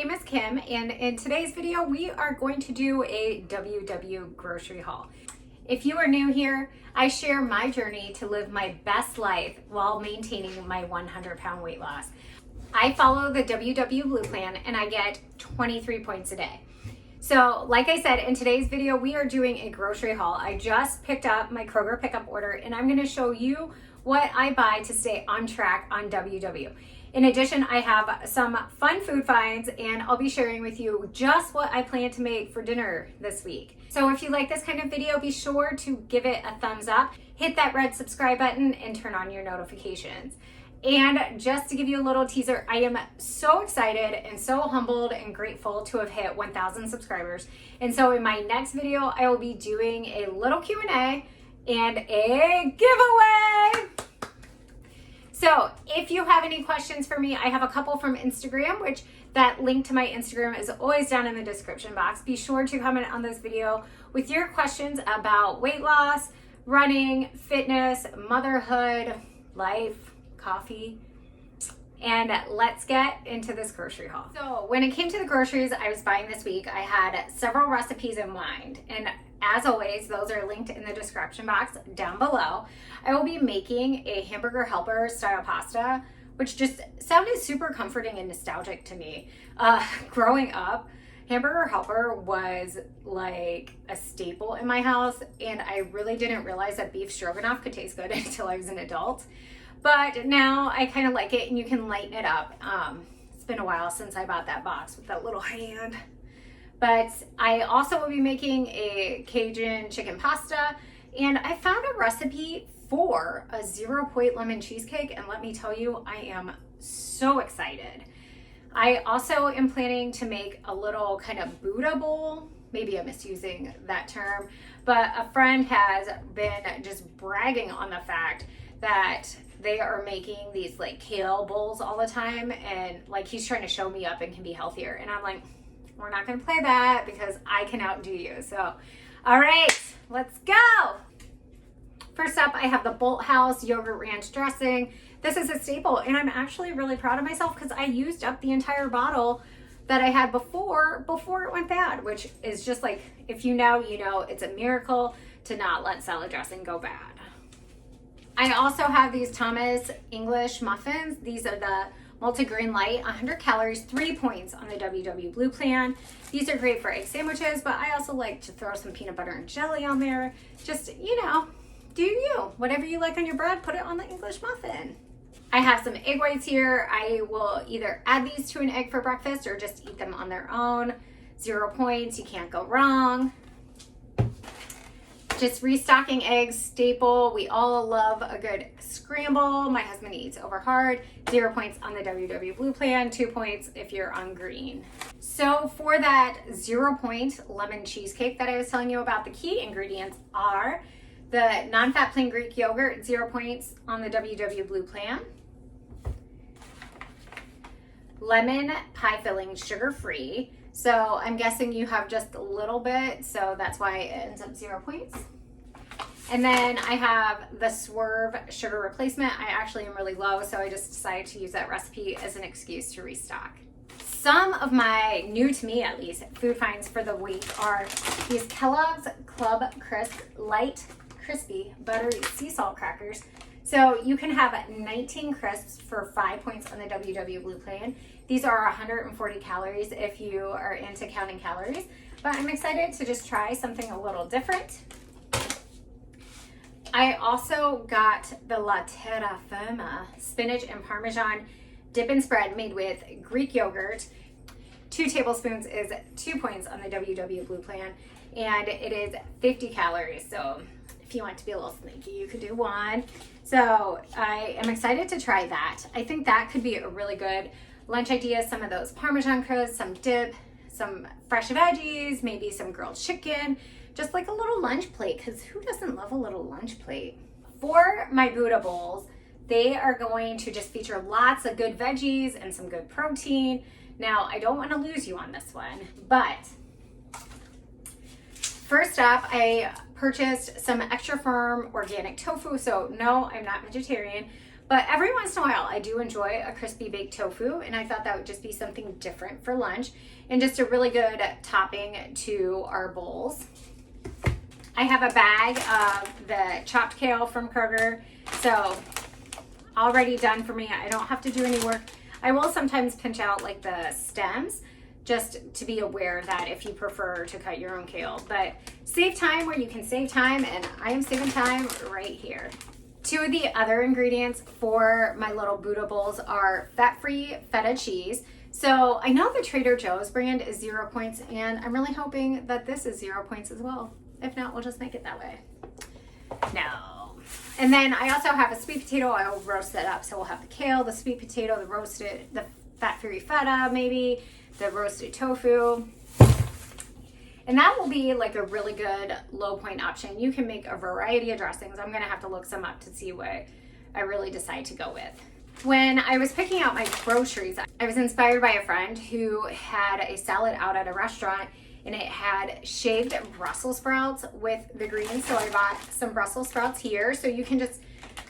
name is Kim, and in today's video, we are going to do a WW grocery haul. If you are new here, I share my journey to live my best life while maintaining my 100-pound weight loss. I follow the WW Blue Plan and I get 23 points a day. So like I said, in today's video, we are doing a grocery haul. I just picked up my Kroger pickup order and I'm gonna show you what I buy to stay on track on WW. In addition, I have some fun food finds and I'll be sharing with you just what I plan to make for dinner this week. So if you like this kind of video, be sure to give it a thumbs up, hit that red subscribe button and turn on your notifications. And just to give you a little teaser, I am so excited and so humbled and grateful to have hit 1,000 subscribers. And so in my next video, I will be doing a little Q&A and a giveaway. So if you have any questions for me, I have a couple from Instagram, which that link to my Instagram is always down in the description box. Be sure to comment on this video with your questions about weight loss, running, fitness, motherhood, life, coffee, and let's get into this grocery haul. So when it came to the groceries I was buying this week, I had several recipes in mind, and as always, those are linked in the description box down below. I will be making a hamburger helper style pasta, which just sounded super comforting and nostalgic to me. Growing up, hamburger helper was like a staple in my house, and I really didn't realize that beef stroganoff could taste good until I was an adult. But now I kind of like it, and you can lighten it up. It's been a while since I bought that box with that little hand. But I also will be making a Cajun chicken pasta, and I found a recipe for a 0-point lemon cheesecake, and let me tell you, I am so excited. I also am planning to make a little kind of Buddha bowl. Maybe I'm misusing that term, but a friend has been just bragging on the fact that they are making these like kale bowls all the time, and like he's trying to show me up and can be healthier, and I'm like, we're not gonna play that because I can outdo you. So, all right, let's go. First up, I have the Bolt House yogurt ranch dressing. This is a staple, and I'm actually really proud of myself because I used up the entire bottle that I had before it went bad, which is just like, if you know, you know, it's a miracle to not let salad dressing go bad. I also have these Thomas English muffins. These are the multigrain light, 100 calories, 3 points on the WW Blue Plan. These are great for egg sandwiches, but I also like to throw some peanut butter and jelly on there. Just, you know, do you. Whatever you like on your bread, put it on the English muffin. I have some egg whites here. I will either add these to an egg for breakfast or just eat them on their own. 0 points, you can't go wrong. Just restocking eggs, staple. We all love a good scramble. My husband eats over hard. 0 points on the WW Blue Plan, 2 points if you're on green. So for that 0-point lemon cheesecake that I was telling you about, the key ingredients are the non-fat plain Greek yogurt, 0 points on the WW Blue Plan. Lemon pie filling, sugar-free. So I'm guessing you have just a little bit, so that's why it ends up 0 points. And then I have the Swerve sugar replacement. I actually am really low, so I just decided to use that recipe as an excuse to restock. Some of my, new to me at least, food finds for the week are these Kellogg's Club Crisp Light Crispy Buttery Sea Salt Crackers. So you can have 19 crisps for 5 points on the WW Blue Plan. These are 140 calories if you are into counting calories, but I'm excited to just try something a little different. I also got the La Terra Firma spinach and Parmesan dip and spread made with Greek yogurt. 2 tablespoons is 2 points on the WW Blue Plan, and it is 50 calories. So if you want to be a little sneaky, you could do 1. So I am excited to try that. I think that could be a really good lunch idea. Some of those Parmesan crisps, some dip, some fresh veggies, maybe some grilled chicken, just like a little lunch plate, because who doesn't love a little lunch plate? For my Buddha bowls, they are going to just feature lots of good veggies and some good protein. Now, I don't want to lose you on this one, but first up, I purchased some extra firm organic tofu. So no, I'm not vegetarian, But every once in a while, I do enjoy a crispy baked tofu, and I thought that would just be something different for lunch and just a really good topping to our bowls. I have a bag of the chopped kale from Kroger, so already done for me. I don't have to do any work. I will sometimes pinch out like the stems just to be aware that if you prefer to cut your own kale, but save time where you can save time, and I am saving time right here. Two of the other ingredients for my little Buddha bowls are fat-free feta cheese. So I know the Trader Joe's brand is 0 points, and I'm really hoping that this is 0 points as well. If not, we'll just make it that way. No. And then I also have a sweet potato. I'll roast that up. So we'll have the kale, the sweet potato, the fat-free feta, maybe the roasted tofu. And that will be like a really good low point option. You can make a variety of dressings. I'm gonna have to look some up to see what I really decide to go with. When I was picking out my groceries, I was inspired by a friend who had a salad out at a restaurant, and it had shaved Brussels sprouts with the greens. So I bought some Brussels sprouts here. So you can just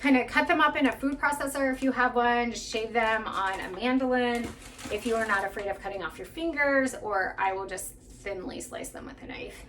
kind of cut them up in a food processor if you have one, just shave them on a mandolin if you are not afraid of cutting off your fingers, or I will just thinly slice them with a knife.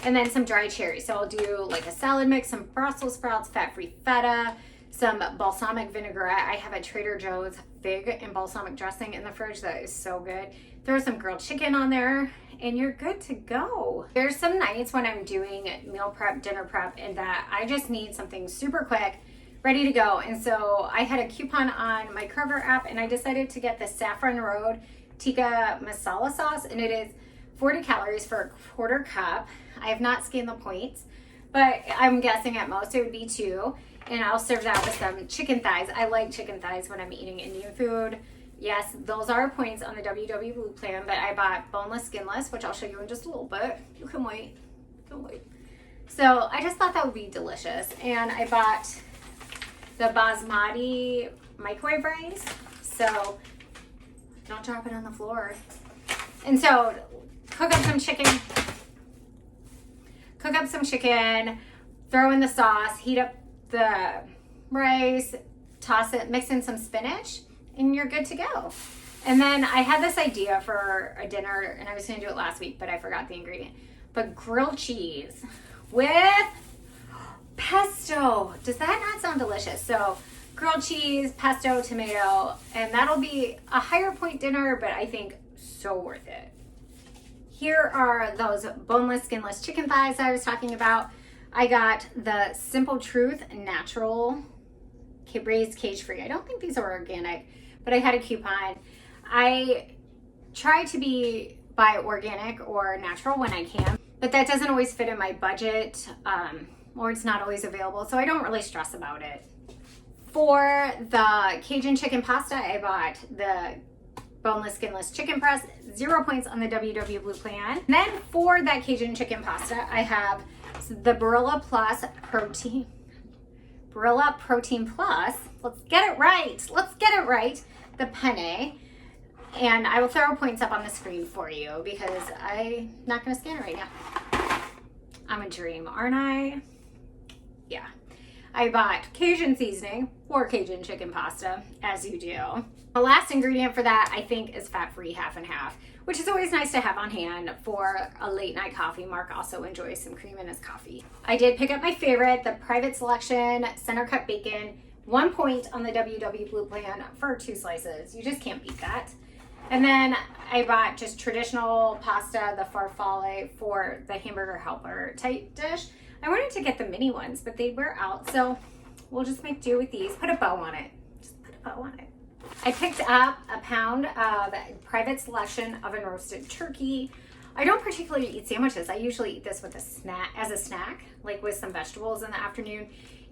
And then some dried cherries. So I'll do like a salad mix, some Brussels sprouts, fat-free feta, some balsamic vinaigrette. I have a Trader Joe's fig and balsamic dressing in the fridge that is so good. Throw some grilled chicken on there and you're good to go. There's some nights when I'm doing meal prep, dinner prep, and that I just need something super quick, ready to go. And so I had a coupon on my Kroger app, and I decided to get the Saffron Road Tikka Masala sauce, and it is 40 calories for a quarter cup. I have not scanned the points, but I'm guessing at most it would be 2. And I'll serve that with some chicken thighs. I like chicken thighs when I'm eating Indian food. Yes, those are points on the WW Blue Plan, but I bought boneless, skinless, which I'll show you in just a little bit. You can wait. You can wait. So I just thought that would be delicious. And I bought the basmati microwave rice. So don't drop it on the floor. And so cook up some chicken. Cook up some chicken. Throw in the sauce. Heat up the rice. Toss it. Mix in some spinach. And you're good to go. And then I had this idea for a dinner, and I was going to do it last week, but I forgot the ingredient. But grilled cheese with pesto. Does that not sound delicious? So grilled cheese, pesto, tomato, and that'll be a higher point dinner, but I think so worth it. Here are those boneless, skinless chicken thighs I was talking about. I got the Simple Truth Natural Raised Cage Free. I don't think these are organic, but I had a coupon. I try to buy organic or natural when I can, but that doesn't always fit in my budget, or it's not always available, so I don't really stress about it. For the Cajun chicken pasta, I bought the boneless, skinless chicken breast, 0 points on the WW Blue Plan. And then for that Cajun chicken pasta, I have the Barilla Protein Plus. Let's get it right. The penne. And I will throw points up on the screen for you because I'm not going to scan it right now. I'm a dream, aren't I? Yeah. I bought Cajun seasoning for Cajun chicken pasta, as you do. The last ingredient for that, I think, is fat-free half and half, which is always nice to have on hand for a late night coffee. Mark also enjoys some cream in his coffee. I did pick up my favorite, the Private Selection Center Cut Bacon, 1 point on the WW Blue Plan for 2 slices. You just can't beat that. And then I bought just traditional pasta, the farfalle, for the hamburger helper type dish. I wanted to get the mini ones, but they were out, so we'll just make do with these. Put a bow on it. Just put a bow on it. I picked up a pound of Private Selection oven roasted turkey. I don't particularly eat sandwiches. I usually eat this with as a snack, like with some vegetables in the afternoon.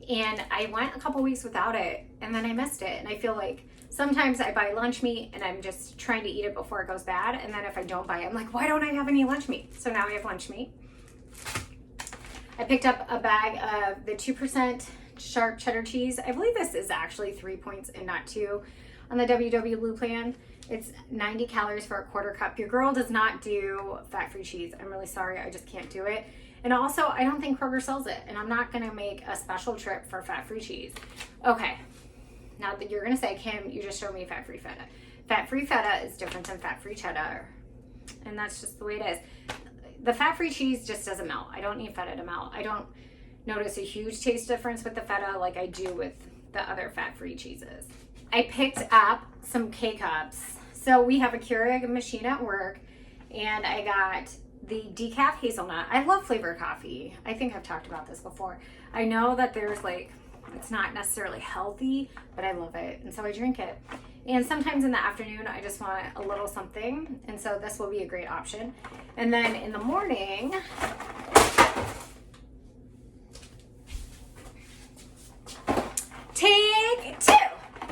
And I went a couple weeks without it, and then I missed it. And I feel like sometimes I buy lunch meat and I'm just trying to eat it before it goes bad. And then if I don't buy it, I'm like, why don't I have any lunch meat? So now I have lunch meat. I picked up a bag of the 2% sharp cheddar cheese. I believe this is actually 3 points and not 2 on the WW Blue Plan. It's 90 calories for a quarter cup. Your girl does not do fat-free cheese. I'm really sorry, I just can't do it. And also, I don't think Kroger sells it, and I'm not gonna make a special trip for fat-free cheese. Okay, Now that you're gonna say, Kim, you just showed me fat-free feta. Fat-free feta is different than fat-free cheddar, and that's just the way it is. The fat-free cheese just doesn't melt. I don't need feta to melt. I don't notice a huge taste difference with the feta like I do with the other fat-free cheeses. I picked up some K-Cups. So we have a Keurig machine at work, and I got the decaf hazelnut. I love flavored coffee. I think I've talked about this before. I know that there's like, it's not necessarily healthy, but I love it, and so I drink it. And sometimes in the afternoon, I just want a little something, and so this will be a great option. And then in the morning, take two.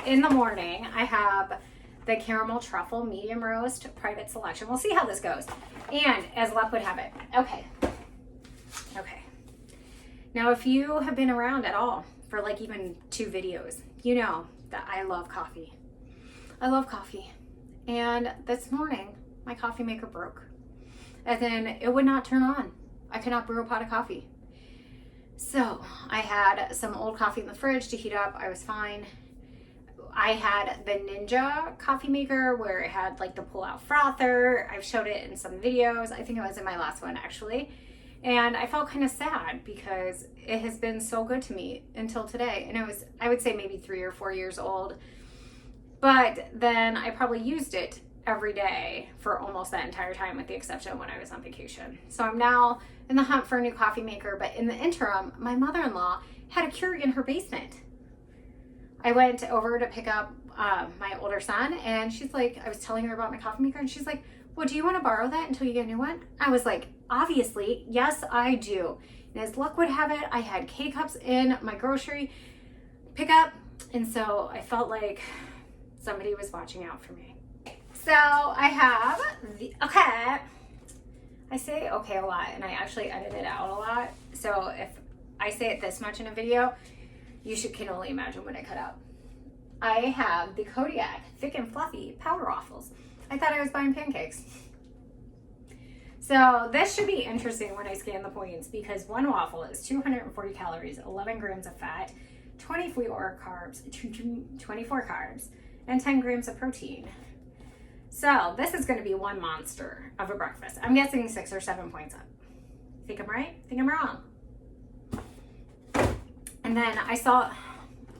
In the morning, I have the caramel truffle medium roast private selection. We'll see how this goes. And as luck would have it, okay. Now, if you have been around at all for like even 2 videos, you know that I love coffee. I love coffee. And this morning, my coffee maker broke. And then it would not turn on. I could not brew a pot of coffee. So I had some old coffee in the fridge to heat up. I was fine. I had the Ninja coffee maker where it had like the pull-out frother. I've showed it in some videos. I think it was in my last one actually. And I felt kind of sad because it has been so good to me until today. And it was, I would say maybe 3 or 4 years old. But then I probably used it every day for almost that entire time with the exception of when I was on vacation. So I'm now in the hunt for a new coffee maker. But in the interim, my mother-in-law had a Keurig in her basement. I went over to pick up my older son, and she's like, I was telling her about my coffee maker, and she's like, well, do you want to borrow that until you get a new one? I was like, obviously, yes, I do. And as luck would have it, I had K-Cups in my grocery pickup, and so I felt like somebody was watching out for me. So I have okay. I say okay a lot, and I actually edit it out a lot. So if I say it this much in a video, you can only imagine what I cut out. I have the Kodiak Thick and Fluffy Power Waffles. I thought I was buying pancakes. So this should be interesting when I scan the points because one waffle is 240 calories, 11 grams of fat, 24 carbs, and 10 grams of protein. So this is going to be one monster of a breakfast. I'm guessing 6 or 7 points up. Think I'm right? Think I'm wrong? And then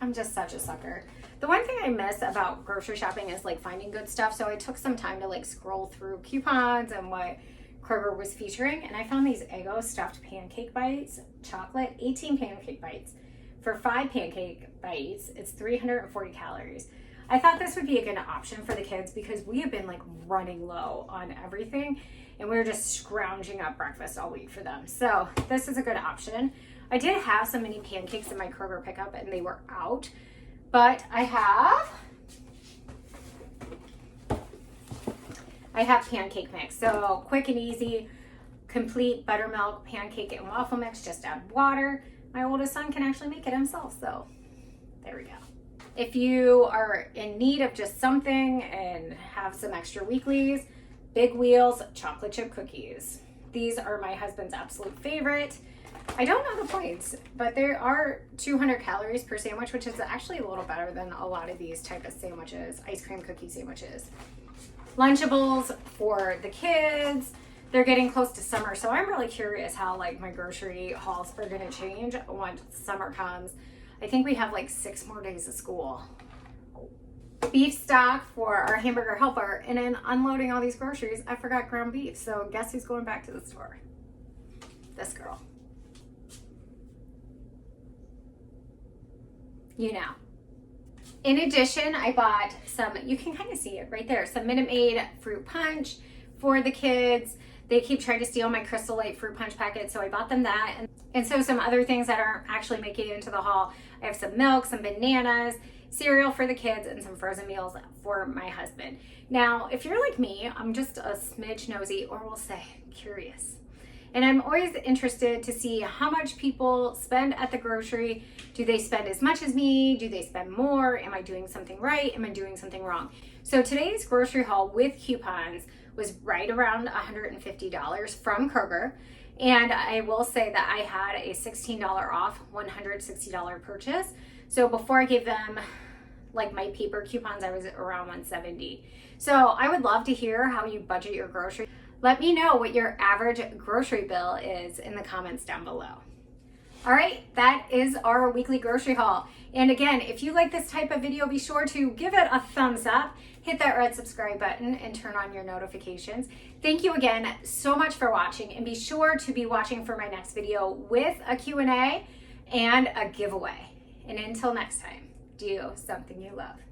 I'm just such a sucker. The one thing I miss about grocery shopping is like finding good stuff. So I took some time to like scroll through coupons and what Kroger was featuring. And I found these Eggo stuffed pancake bites, chocolate, 18 pancake bites. For 5 pancake bites, it's 340 calories. I thought this would be a good option for the kids because we have been like running low on everything. And we were just scrounging up breakfast all week for them. So this is a good option. I did have some mini pancakes in my Kroger pickup and they were out, but I have pancake mix. So quick and easy, complete buttermilk pancake and waffle mix, just add water. My oldest son can actually make it himself, so there we go. If you are in need of just something and have some extra weeklies, Big Wheels chocolate chip cookies. These are my husband's absolute favorite. I don't know the points, but there are 200 calories per sandwich, which is actually a little better than a lot of these type of sandwiches, ice cream cookie sandwiches. Lunchables for the kids. They're getting close to summer, so I'm really curious how like my grocery hauls are going to change once summer comes. I think we have like 6 more days of school. Beef stock for our hamburger helper, and in unloading all these groceries, I forgot ground beef. So guess who's going back to the store? This girl. You know. In addition, I bought some, you can kind of see it right there, some Minute Maid fruit punch for the kids. They keep trying to steal my Crystal Light fruit punch packet, so I bought them that. And so some other things that aren't actually making it into the haul. I have some milk, some bananas, cereal for the kids, and some frozen meals for my husband. Now, if you're like me, I'm just a smidge nosy, or we'll say curious. And I'm always interested to see how much people spend at the grocery. Do they spend as much as me? Do they spend more? Am I doing something right? Am I doing something wrong? So today's grocery haul with coupons was right around $150 from Kroger. And I will say that I had a $16 off $160 purchase. So before I gave them like my paper coupons, I was around 170. So I would love to hear how you budget your groceries. Let me know what your average grocery bill is in the comments down below. All right, that is our weekly grocery haul. And again, if you like this type of video, be sure to give it a thumbs up, hit that red subscribe button, and turn on your notifications. Thank you again so much for watching, and be sure to be watching for my next video with a Q&A and a giveaway. And until next time, do something you love.